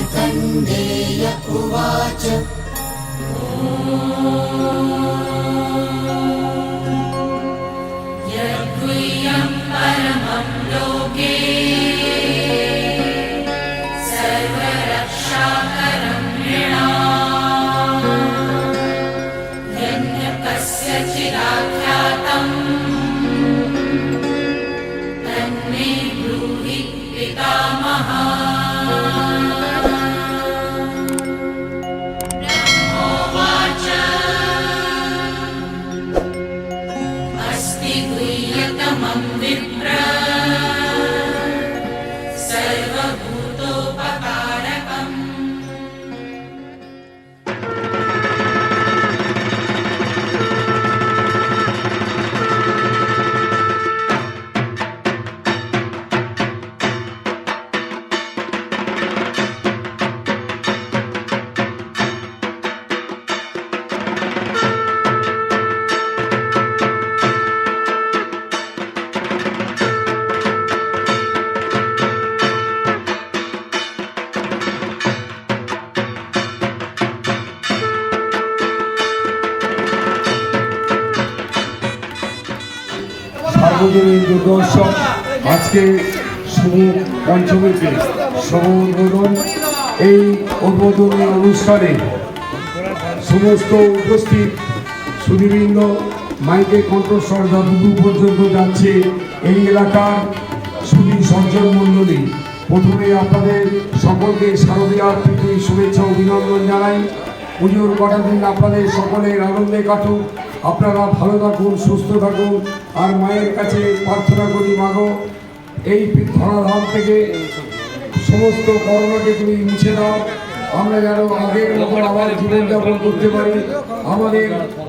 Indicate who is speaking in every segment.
Speaker 1: मार्कण्डेय उवाच यद्गुह्यं परमं लोके सर्वरक्षाकरं नृणाम् यन्न कस्यचिदाख्यातम् तन्मे ब्रूहि पितामहः।
Speaker 2: সার্বজনীন দুর্গোৎসব আজকে শুভ পঞ্চমীতে শুভ উদ্বোধন। এই উদ্বোধনী অনুষ্ঠানে সমস্ত উপস্থিত সুধীবৃন্দ মাইকে কণ্ঠস্বর যতদূর পর্যন্ত যাচ্ছে এই এলাকার সুধী সজ্জন মণ্ডলী, প্রথমে আপনাদের সকলকে শারদীয়ার প্রীতি শুভেচ্ছা অভিনন্দন জানাই। পুজোর কটা দিন আপনাদের সকলের আনন্দে কাটুক, আপনারা ভালো থাকুন, সুস্থ থাকুন। আর মায়ের কাছে প্রার্থনা করি, মাগো এই ধরাধাম থেকে সমস্ত করোনাকে তুমি মুছে দাও, আমরা যেন আগের মতো আবার জীবনযাপন করতে পারি, আমাদের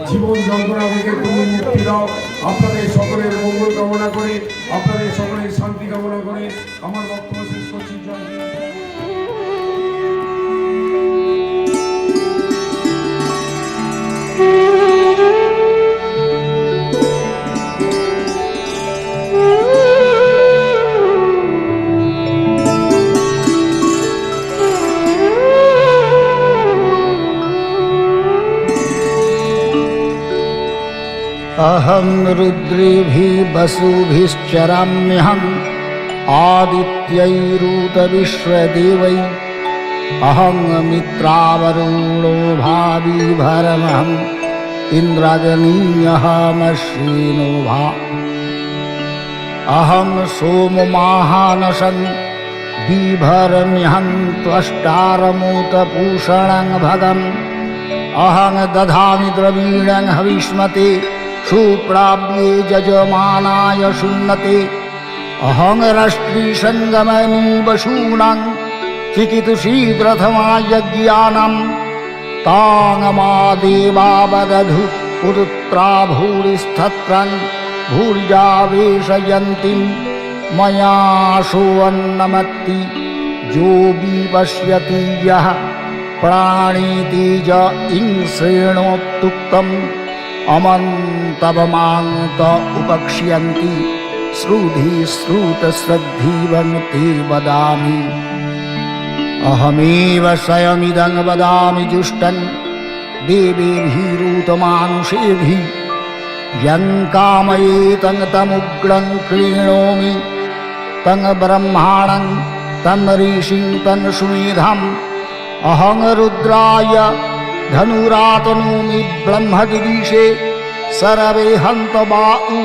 Speaker 2: জীবন যন্ত্রণা থেকে তুমি মুক্তি দাও। আপনাদের সকলের মঙ্গল কামনা করে, আপনাদের সকলের শান্তি কামনা করে আমার বক্তব্য শেষ করছি।
Speaker 3: अहं रुद्रेभिः वसुभिश्चराम्यहम् आदित्यैरुतविश्वदेवैः अहं मित्रावरुणो भाविभरमहम् इन्द्राग्नीयहमश्विनो भा अहं सोममाहानसं बिभरम्यहं त्वष्टारमूतपूषणं भगम् अहं दधामि द्रवीणं हविष्मते सुप्राप्ये यजमानाय सुन्नते अहं राष्ट्रीसङ्गमनि वसूनां चिकितुषी प्रथमा यज्ञानं ताङ्गमादेवा वदधु पुत्रा भूरिस्थत्रं भूर्जावेशयन्तीं मया सोऽन्नमत्ति जो विपश्यति यः प्राणीति ज इंश्रेणोक्तम् अमन्तवमान्त उपक्ष्यन्ति श्रुधि श्रुतश्रद्धीवं ते वदामि अहमेव स्वयमिदं वदामि जुष्टं देवेभिरुतमानुषेभिः यं कामयेतं तमुग्रं क्रीणोमि तं ब्रह्माणं तं ऋषिं तं सुमेधम् अहं रुद्राय धनुरातनोमि ब्रह्मदिविषे सर्वे हन्तबाउ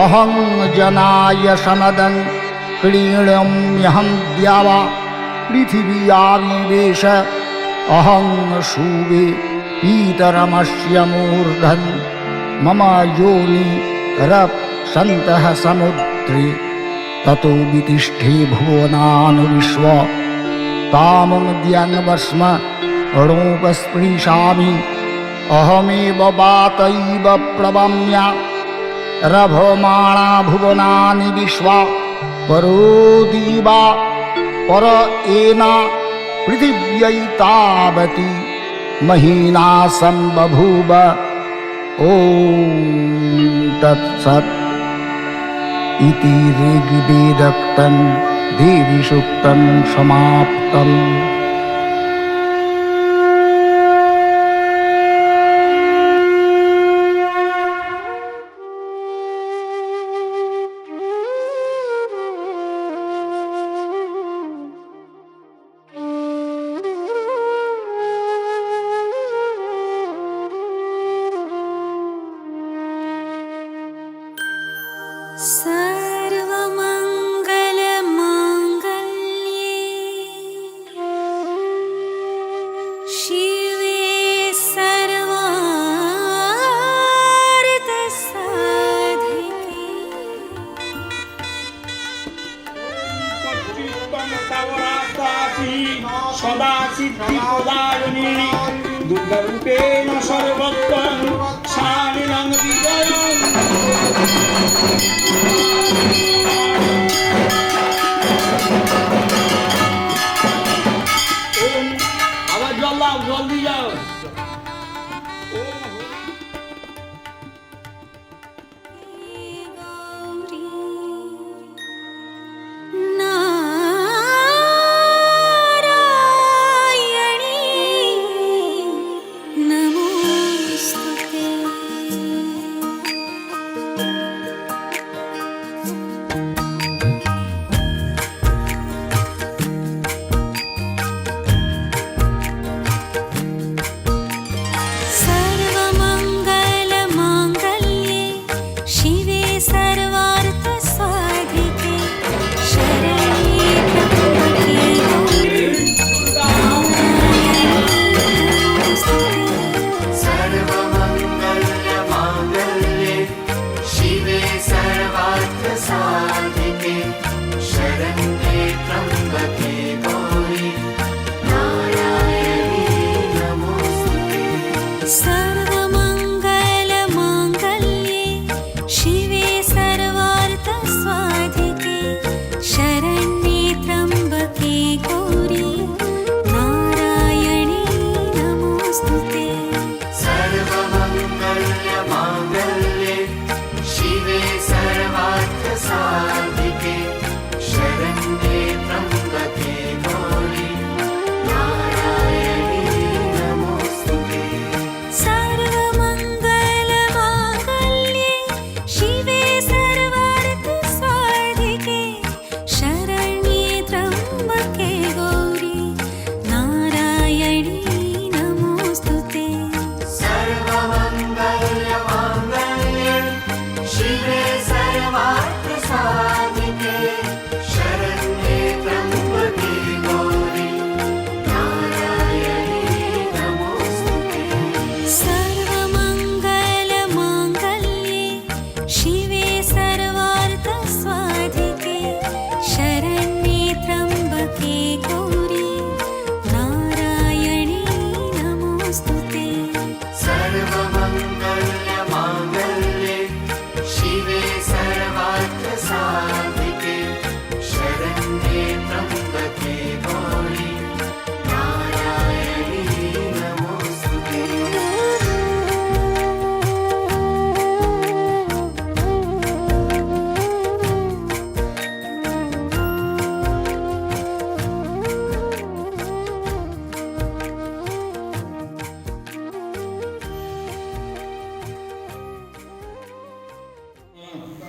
Speaker 3: अहं जनाय समदं क्रीणाम्यहं द्यावा पृथिव्याविवेश अहं शुवे पीतरमस्य मूर्धन् मम योनि रप्सन्तः समुद्रे ततो वितिष्ठे भुवनानुविश्व तामुद्यन्वस्म णोपस्पृशामि अहमेव वातैव प्लवम्या रभमाणा भुवनानि विश्वा परो दीवा पर एना पृथिव्यैतावती महीना संबभूव। ॐ तत्सत् इति ऋग्वेदोक्तं देवी सूक्तं समाप्तम्।
Speaker 4: सदा सिद्धि प्रदायिनी दुर्गारूपेण सर्वत्रं शालिनं विजयम्। ओम आवाज लाओ, जल्दी जाओ।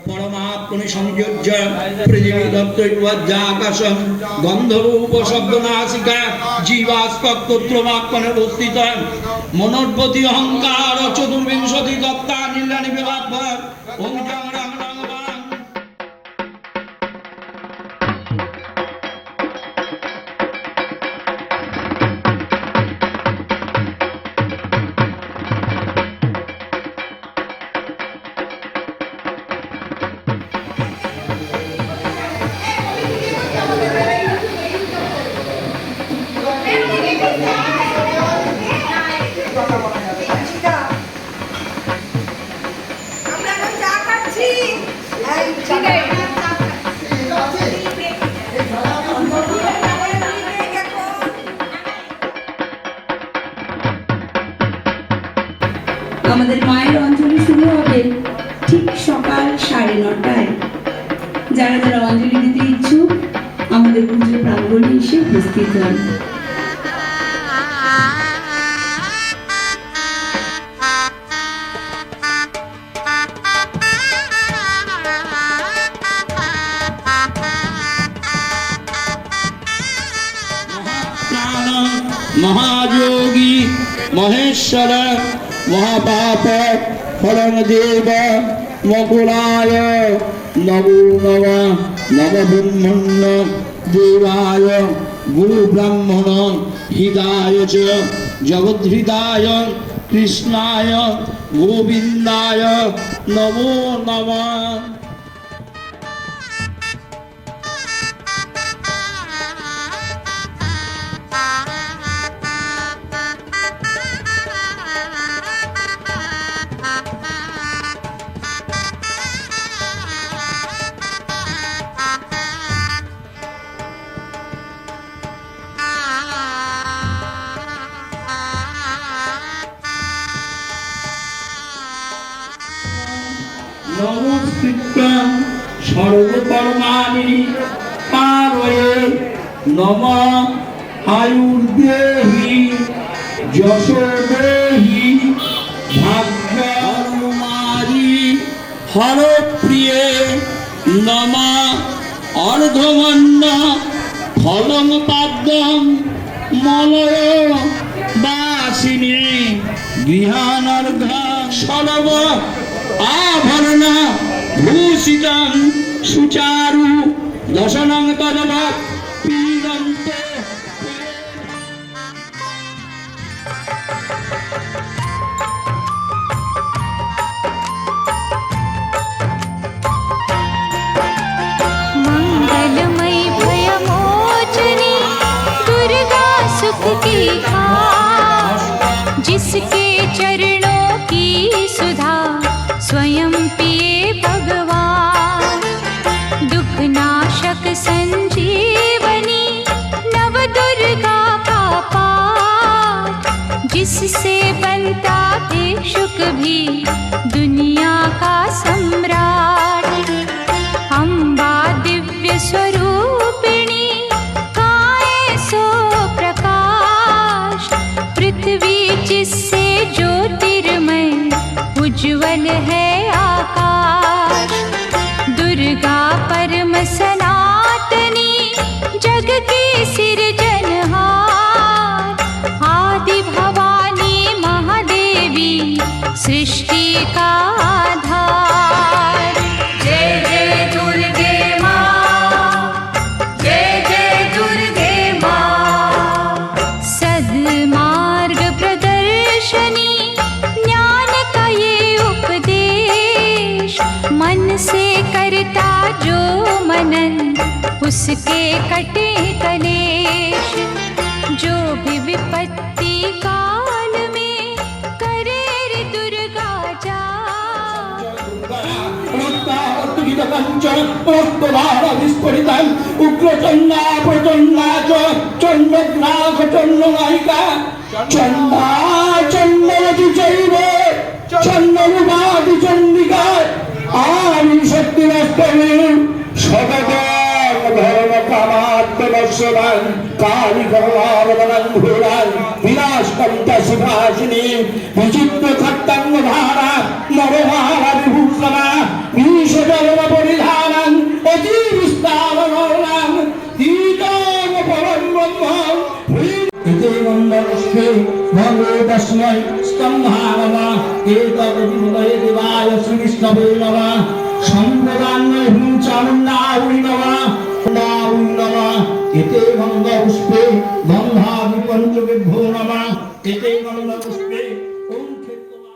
Speaker 4: परमात्मनि संयोज्य पृथिवी दत्तैर्वज्राकाशं गन्धरूप शब्दनासिका जीवास्पत्रोत्रमात्मनिवर्तित मनोद्भूति अहंकार चतुर्विंशति दत्ता नीलानि विभाग ओम जंग रंग रंग बाण।
Speaker 5: আমরা এখন চা খাচ্ছি। 9টায় যারা যারা অঞ্জলি দিতে ইচ্ছুক আমাদের পুজো প্রাঙ্গণে এসে উপস্থিত হন।
Speaker 4: महायोगी महेश्वर महापाप फलन देव मकुलाय नमो नम नम ब्रह्मण्य देवाय गुरु ब्राह्मण हृदाय च जगद्हृदाय कृष्णाय गोविंदाय नमो नमः। नमस्कृत्यं सर्वकर्माणि कारये नमः आयुर्देहि यशोदेहि भाग्यकुमारी हरप्रिये नमः अर्धमन्न फलं पाद्यं मलय वासिनी गृहानर्घ सर्व आभरण भूषितं सुचारु दशनं तदवत् पीडन्ते।
Speaker 6: मंगलमयी भयमोचनी दुर्गा सुख की खान, जिसके चरणों की सुधा स्वयं पिए भगवान। दुख नाशक संजीवनी नव दुर्गा का पाठ, जिससे बनता भिक्षुक भी दुनिया का सम्राट। अम्बा दिव्य स्वरूपिणी गाए सो प्रकाश, पृथ्वी जिससे ज्योतिर्मय उज्ज्वल है आकाश। दुर्गा परम सनातनी जग की सिरजनहार, आदि भवानी महादेवी सृष्टि का आधार।
Speaker 1: जय जय दुर्गे माँ, जय जय दुर्गे माँ।
Speaker 6: सद्मार्ग प्रदर्शनी ज्ञान का ये उपदेश, मन से करता जो मनन उसके कटे कलेश। जो भी विपत्ति काल में करे रे दुर्गा जा,
Speaker 4: उग्रचंडा प्रचंडा चंडग्राह चंडनायिका चंडा चंडवती चैव चंडनुवादी चंडिका आदि शक्तिरस्तमे सततं धर्म कामात्मवर्षवान् कालिकर्णावदनं घोरान् विनाशकं सुभाषिनी विचित्र खट्टंगधारा नरहारा विभूषणा ईशजन्म परिधानं अति विस्तारवर्णं दीतां परं ब्रह्मं इति मन्दस्ते भगो तस्मै स्तम्भावमा एतद्विदये देवाय श्रीविष्णवे नमः। सम्प्रदान्य चामुण्डाहुरि नमः नमः। इति मन्दपुष्पे गन्धादि पञ्चविभ्यो नमः। इति मन्दपुष्पे ॐ क्षेत्रवा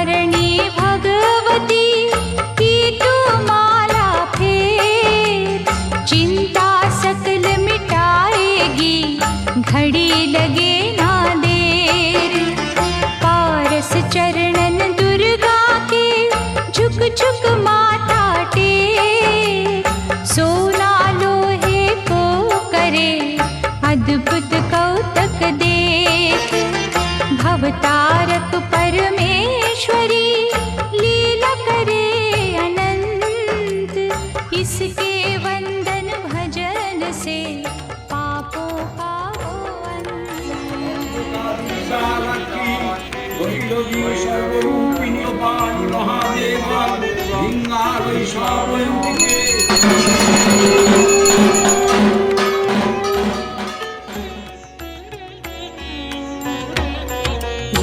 Speaker 6: ब्रह्मचारिणी भगवती की तू माला फेर, चिंता सकल मिटाएगी घड़ी लगे ना देर। पारस चरणन दुर्गा के झुक झुक माथा टेक, सोना लोहे को करे अद्भुत कौतक देख। भवतारक परमेश्वरी लीला करे अनंत, इसके वंदन भजन से पापों का हो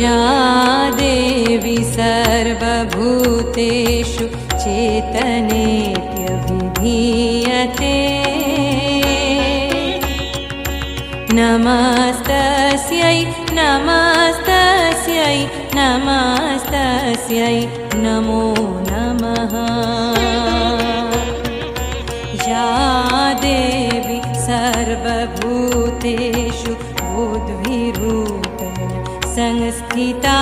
Speaker 1: या देवी सर्वभूतेषु चेतनेऽप्यभिधीयते, नमस्तस्यै नमस्तस्यै नमस्तस्यै नमो नमः। या देवी सर्वभूतेषु बुद्धिरूपेण संस्थिता,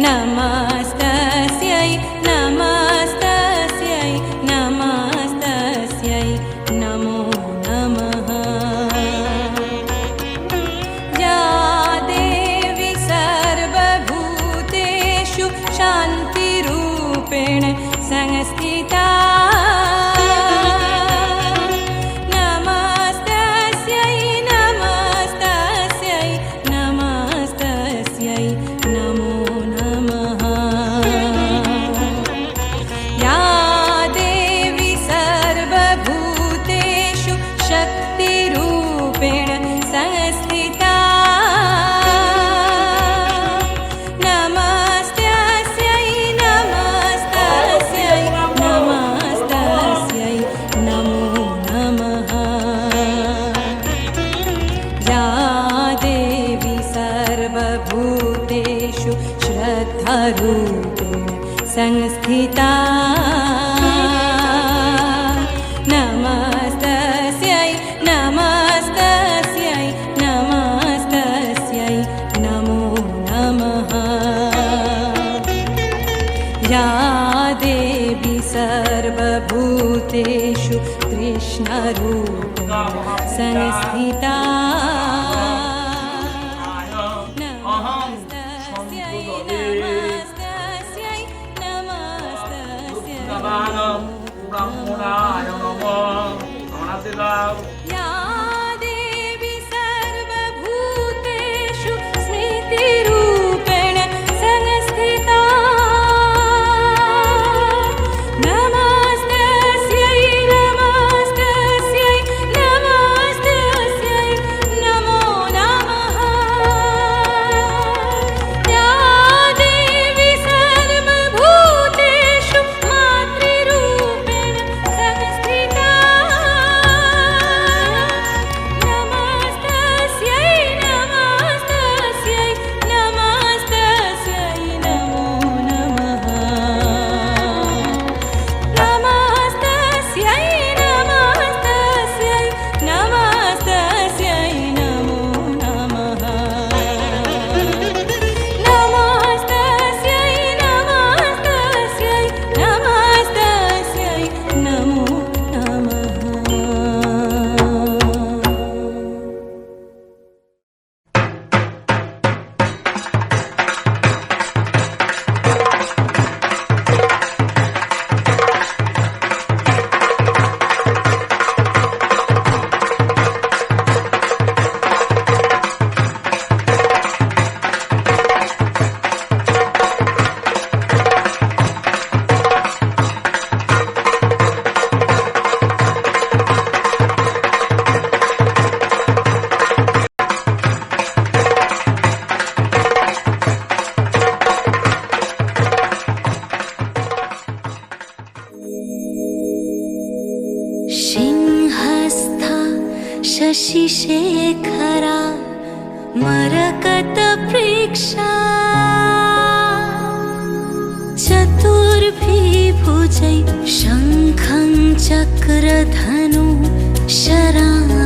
Speaker 1: नमस्तस्यै नमस्तस्यै नमस्तस्यै नमो नमः। या देवी सर्वभूतेषु शान्तिरूपेण संस्थिता, नमस्तस्यै नमस्तस्यै नमस्तस्यै नमो नमः। या देवी सर्वभूतेषु शक्तिरूपेण संस्थिता, नमस्तस्यै नमस्तस्यै नमस्तस्यै नमो नमः। या देवी सर्वभूतेषु श्रद्धारूपेण संस्थिता, नमस्तस्यै नमस्तस्यै नमस्तस्यै नमो नमः। या देवी सर्वभूतेषु कृष्णरूपेण संस्थिता, नमस्तस्यै नमस्तस्यै नमस्तस्यै या देवी सर्वभूतेषु स्मृतिरूपेण संस्थिता, नमस्तस्यै नमस्तस्यै नमस्तस्यै नमो नमः। या देवी सर्वभूतेषु मातृरूपेण संस्थिता, नमस्तस्यै नमस्तस्यै नमस्तस्यै नमो नमः। नमस्तस्यै नमस्तस्यै नमस्तस्यै नमो नमः। नमस्तस्यै नमस्तस्यै नमस्तस्यै नमो नमः।
Speaker 7: सिंहस्था शशिशेखरा
Speaker 1: मरकतवृक्षा चतुर्भिः भुजैः शङ्खं चक्रधनुं शराणि